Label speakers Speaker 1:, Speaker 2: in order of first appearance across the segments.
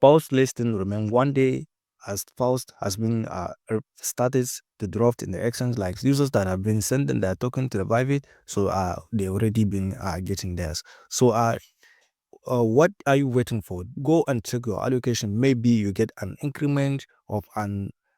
Speaker 1: PAWS listing remain 1 day as PAWS has been started to drop in the exchange. Like users that have been sending their token to the Bybit, so they already been getting theirs. So what are you waiting for? Go and check your allocation. Maybe you get an increment of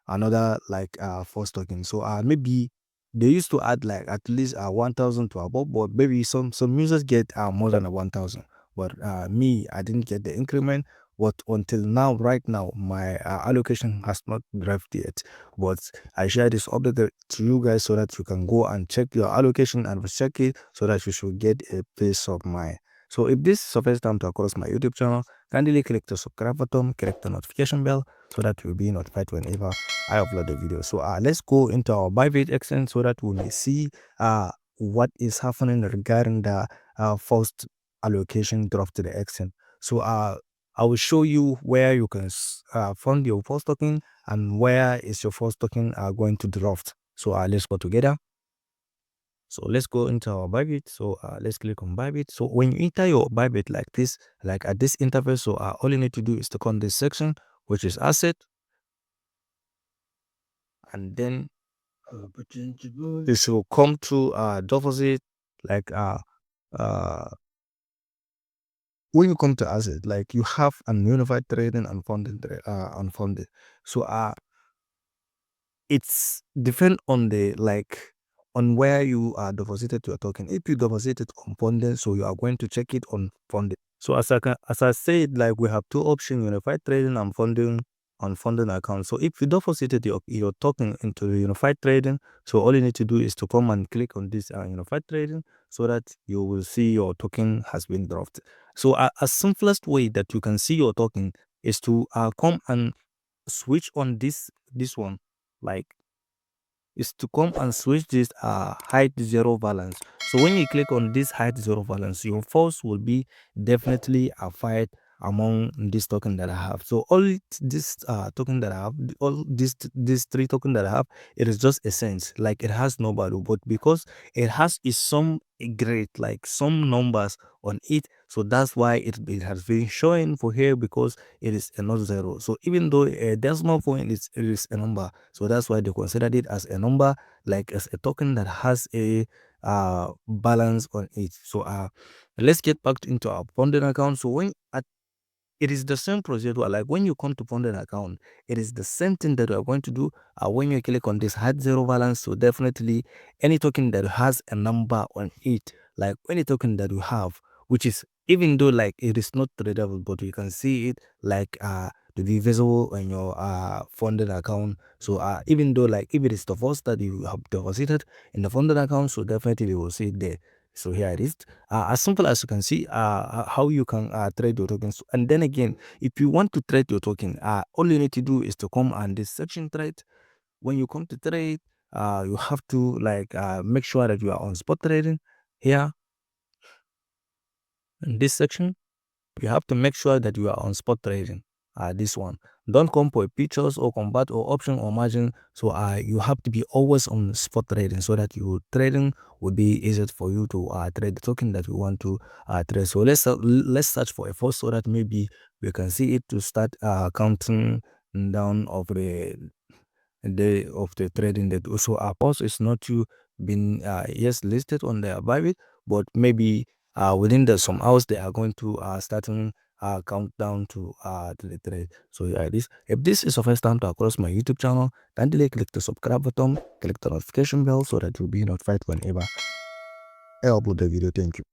Speaker 1: another like force token. So maybe they used to add like at least 1,000 to above, but maybe some users get more than 1,000. But me, I didn't get the increment. But until now, right now, my allocation has not dropped yet. But I share this update to you guys so that you can go and check your allocation and check it so that you should get a peace of mind. So if this is the first time to across my YouTube channel, kindly click the subscribe button, click the notification bell so that you'll be notified whenever I upload the video. So let's go into our Bybit Exchange so that we may see what is happening regarding the first allocation drop to the exchange. So I will show you where you can fund your first token and where is your first token going to drop. So let's go together. So let's go into our Bybit. So let's click on Bybit. So when you enter your Bybit like this, like at this interface, so all you need to do is to click on this section, which is asset, and then this will come to deposit. Like when you come to asset, like you have an unified trading and unfunded. So it's depend on the on where you are deposited your token. If you deposited on funded, so you are going to check it on funded. So as I said, like we have two options: unified trading and funding on funding account. So if you deposited your token into the unified trading, so all you need to do is to come and click on this unified trading so that you will see your token has been dropped. So a simplest way that you can see your token is to come and switch on this one, like is to come and switch this hide zero balance. So when you click on this hide zero balance, your force will be definitely a fight among this token that I have. So all this token that I have, all these three token that I have, it is just a sense, like it has no value, but because it has some grade, like some numbers on it, so that's why it has been showing for here, because it is not zero. So even though a decimal point it is a number, so that's why they considered it as a number, like as a token that has a balance on it. So let's get back into our funding account. So when it is the same procedure, like when you come to funding account, it is the same thing that we are going to do. When you click on this hide zero balance, so definitely any token that has a number on it, like any token that you have, which is, even though like it is not tradable, but you can see it like to be visible on your funded account. So even though like if it is the first that you have deposited in the funded account, so definitely you will see it there. So here it is, as simple as you can see how you can trade your tokens. And then again, if you want to trade your token, all you need to do is to come and this section trade. When you come to trade, you have to like make sure that you are on spot trading. Here in this section, you have to make sure that you are on spot trading. This one, don't come for features or combat or option or margin. So you have to be always on spot trading so that your trading will be easier for you to trade the token that you want to trade. So let's search for a force so that maybe we can see it to start counting down of the day of the trading that also our PAWS is not to been yes listed on their Bybit, but maybe within the some hours they are going to starting countdown to the trade. So yeah, if this is the first time to across my YouTube channel, kindly click the subscribe button, click the notification bell so that you'll be notified whenever I upload the video. Thank you.